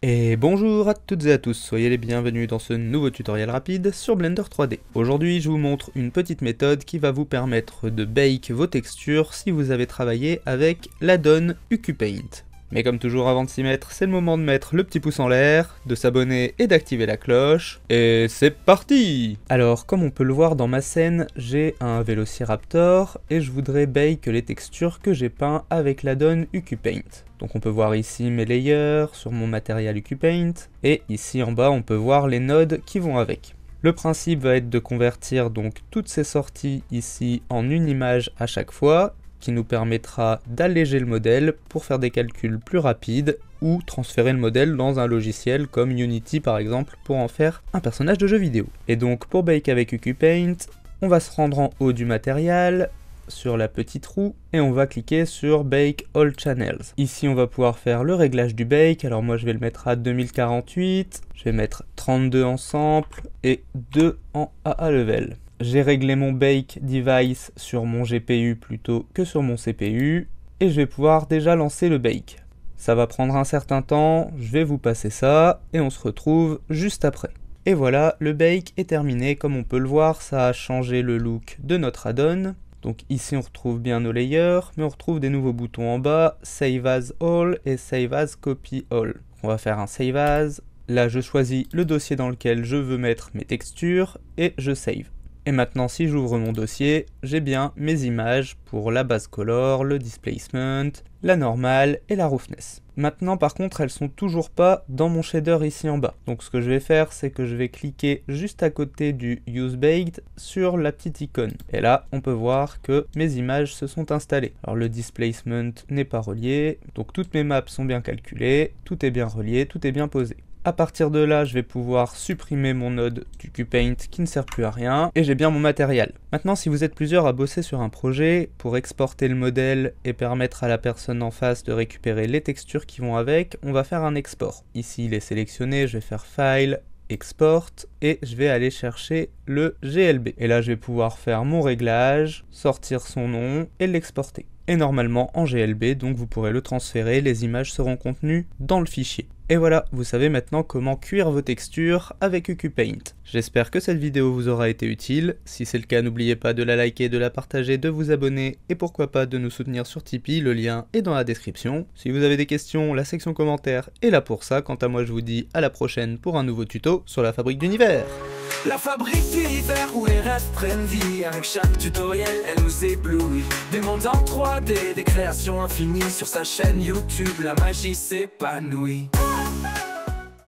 Et bonjour à toutes et à tous, soyez les bienvenus dans ce nouveau tutoriel rapide sur Blender 3D. Aujourd'hui je vous montre une petite méthode qui va vous permettre de bake vos textures si vous avez travaillé avec l'add-on UQPaint. Mais comme toujours avant de s'y mettre, c'est le moment de mettre le petit pouce en l'air, de s'abonner et d'activer la cloche, et c'est parti! Alors comme on peut le voir dans ma scène, j'ai un Velociraptor et je voudrais bake les textures que j'ai peint avec l'add-on UQPaint. Donc on peut voir ici mes layers sur mon matériel UQPaint, et ici en bas on peut voir les nodes qui vont avec. Le principe va être de convertir donc toutes ces sorties ici en une image à chaque fois, qui nous permettra d'alléger le modèle pour faire des calculs plus rapides ou transférer le modèle dans un logiciel comme Unity par exemple pour en faire un personnage de jeu vidéo. Et donc pour bake avec UQPaint, on va se rendre en haut du matériel, sur la petite roue, et on va cliquer sur Bake All Channels. Ici on va pouvoir faire le réglage du bake, alors moi je vais le mettre à 2048, je vais mettre 32 en sample et 2 en AA level. J'ai réglé mon bake device sur mon GPU plutôt que sur mon CPU, et je vais pouvoir déjà lancer le bake. Ça va prendre un certain temps, je vais vous passer ça, et on se retrouve juste après. Et voilà, le bake est terminé, comme on peut le voir, ça a changé le look de notre add-on. Donc ici on retrouve bien nos layers, mais on retrouve des nouveaux boutons en bas, Save as All et Save as Copy All. On va faire un Save as, là je choisis le dossier dans lequel je veux mettre mes textures, et je save. Et maintenant si j'ouvre mon dossier, j'ai bien mes images pour la base color, le displacement, la normale et la roughness. Maintenant par contre elles sont toujours pas dans mon shader ici en bas. Donc ce que je vais faire c'est que je vais cliquer juste à côté du Use Baked sur la petite icône. Et là on peut voir que mes images se sont installées. Alors le displacement n'est pas relié, donc toutes mes maps sont bien calculées, tout est bien relié, tout est bien posé. À partir de là, je vais pouvoir supprimer mon node UQPaint qui ne sert plus à rien, et j'ai bien mon matériel. Maintenant, si vous êtes plusieurs à bosser sur un projet, pour exporter le modèle et permettre à la personne en face de récupérer les textures qui vont avec, on va faire un export. Ici, il est sélectionné, je vais faire File, Export, et je vais aller chercher le GLB. Et là, je vais pouvoir faire mon réglage, sortir son nom et l'exporter. Et normalement en GLB, donc vous pourrez le transférer, les images seront contenues dans le fichier. Et voilà, vous savez maintenant comment cuire vos textures avec UQPaint. J'espère que cette vidéo vous aura été utile. Si c'est le cas, n'oubliez pas de la liker, de la partager, de vous abonner et pourquoi pas de nous soutenir sur Tipeee, le lien est dans la description. Si vous avez des questions, la section commentaires est là pour ça. Quant à moi, je vous dis à la prochaine pour un nouveau tuto sur la fabrique d'univers. La fabrique d'univers où les rêves prennent vie. Avec chaque tutoriel, elle nous éblouit. Des mondes en 3D, des créations infinies. Sur sa chaîne YouTube, la magie s'épanouit.